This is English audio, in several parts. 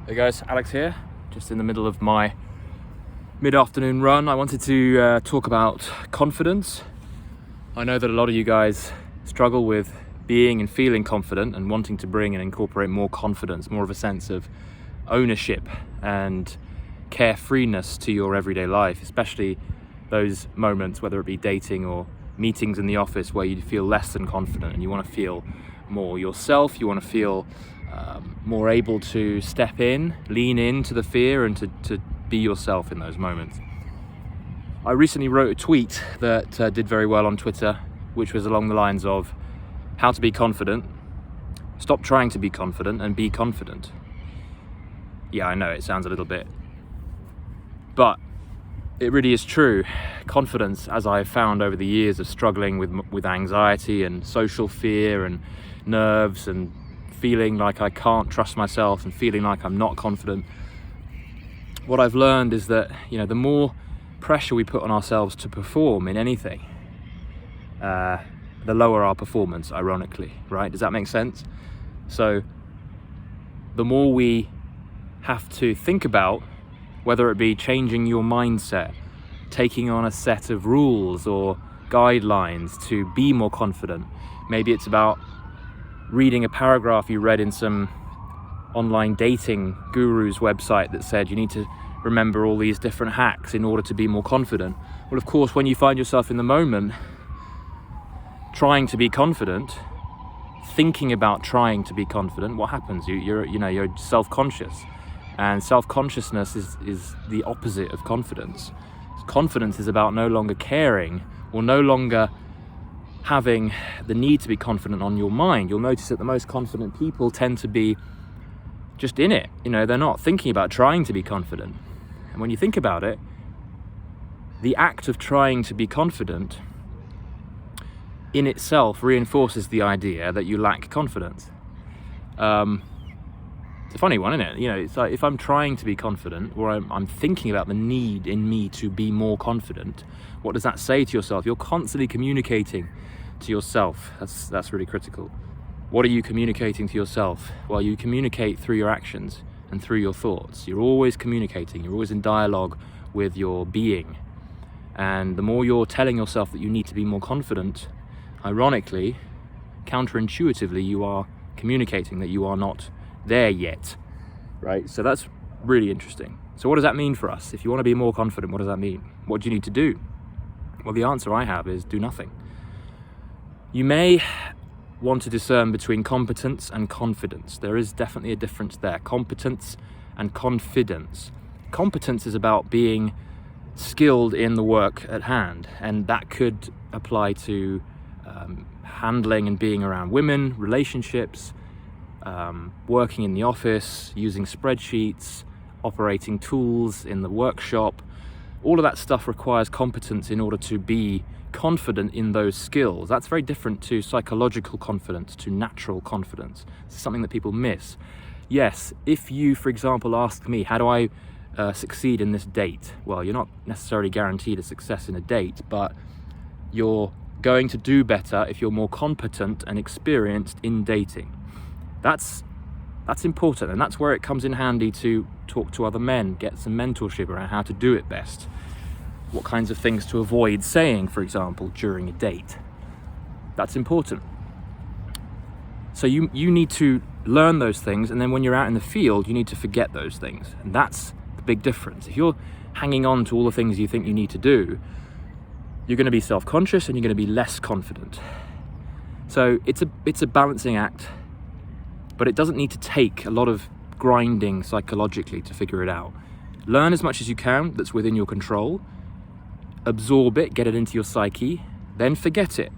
Hey guys, Alex here, just in the middle of my mid-afternoon run. I wanted to talk about confidence. I know that a lot of you guys struggle with being and feeling confident and wanting to bring and incorporate more confidence, more of a sense of ownership and carefreeness to your everyday life, especially those moments, whether it be dating or meetings in the office, where you feel less than confident and you want to feel more yourself, you want to feel more able to step in, lean into the fear and to be yourself in those moments. I recently wrote a tweet that did very well on Twitter, which was along the lines of how to be confident, stop trying to be confident and be confident. Yeah, I know it sounds a little bit, but it really is true. Confidence, as I've found over the years of struggling with anxiety and social fear and nerves and feeling like I can't trust myself and feeling like I'm not confident, what I've learned is that, the more pressure we put on ourselves to perform in anything, the lower our performance, ironically, right? Does that make sense? So the more we have to think about, whether it be changing your mindset, taking on a set of rules or guidelines to be more confident. Maybe it's about reading a paragraph you read in some online dating guru's website that said you need to remember all these different hacks in order to be more confident. Well, of course, when you find yourself in the moment trying to be confident, thinking about trying to be confident, what happens? You're self-conscious. And self-consciousness is the opposite of confidence. Confidence is about no longer caring or no longer having the need to be confident on your mind. You'll notice that the most confident people tend to be just in it. They're not thinking about trying to be confident. And when you think about it, the act of trying to be confident in itself reinforces the idea that you lack confidence. It's a funny one, isn't it? It's like if I'm trying to be confident or I'm thinking about the need in me to be more confident, what does that say to yourself? You're constantly communicating to yourself. That's really critical. What are you communicating to yourself? Well, you communicate through your actions and through your thoughts. You're always communicating. You're always in dialogue with your being. And the more you're telling yourself that you need to be more confident, ironically, counterintuitively, you are communicating that you are not there yet, right? So that's really interesting. So what does that mean for us? If you want to be more confident, what does that mean? What do you need to do? Well, the answer I have is do nothing. You may want to discern between competence and confidence. There is definitely a difference there. Competence and confidence. Competence is about being skilled in the work at hand, and that could apply to handling and being around women, relationships, working in the office, using spreadsheets, operating tools in the workshop. All of that stuff requires competence in order to be confident in those skills. That's very different to psychological confidence, to natural confidence. It's something that people miss. Yes, if you, for example, ask me, how do I succeed in this date? Well, you're not necessarily guaranteed a success in a date, but you're going to do better if you're more competent and experienced in dating. That's important, and that's where it comes in handy to talk to other men, get some mentorship around how to do it best. What kinds of things to avoid saying, for example, during a date. That's important. So you need to learn those things, and then when you're out in the field, you need to forget those things. And that's the big difference. If you're hanging on to all the things you think you need to do, you're going to be self-conscious and you're going to be less confident. So it's a balancing act, but it doesn't need to take a lot of grinding psychologically to figure it out. Learn as much as you can that's within your control. Absorb it, get it into your psyche, then forget it.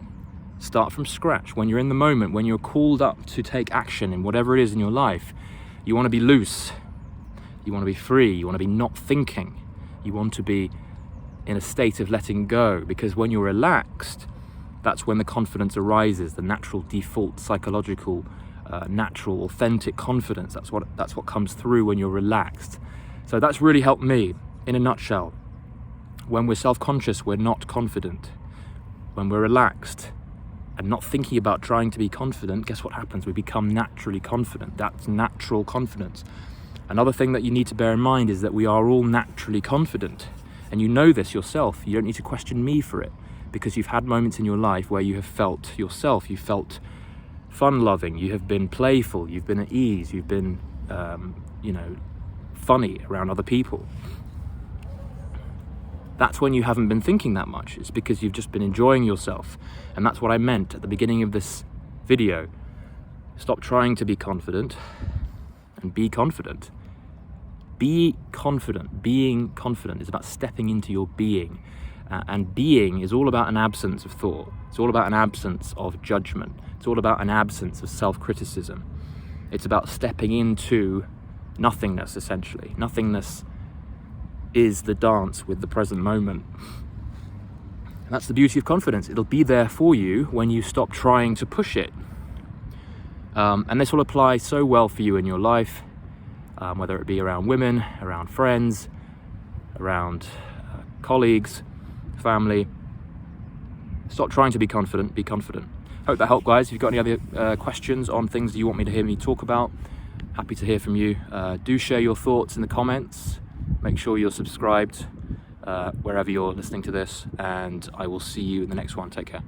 Start from scratch. When you're in the moment, when you're called up to take action in whatever it is in your life, you want to be loose. You want to be free. You want to be not thinking. You want to be in a state of letting go, because when you're relaxed, that's when the confidence arises, the natural default psychological natural authentic confidence. That's what comes through when you're relaxed. So that's really helped me in a nutshell. When we're self-conscious, we're not confident. When we're relaxed and not thinking about trying to be confident, guess what happens? We become naturally confident. That's natural confidence. Another thing that you need to bear in mind is that we are all naturally confident, and you know this yourself. You don't need to question me for it, because you've had moments in your life where you have felt yourself. You felt fun-loving, you have been playful, you've been at ease, you've been funny around other people. That's when you haven't been thinking that much. It's because you've just been enjoying yourself. And that's what I meant at the beginning of this video. Stop trying to be confident and be confident. Be confident. Being confident is about stepping into your being. And being is all about an absence of thought. It's all about an absence of judgment. It's all about an absence of self-criticism. It's about stepping into nothingness, essentially. Nothingness is the dance with the present moment. And that's the beauty of confidence. It'll be there for you when you stop trying to push it. And this will apply so well for you in your life, whether it be around women, around friends, around colleagues, family. Stop trying to be confident, be confident. Hope that helped, guys. If you've got any other questions on things that you want me to hear me talk about, happy to hear from you. Do share your thoughts in the comments. Make sure you're subscribed wherever you're listening to this, and I will see you in the next one. Take care.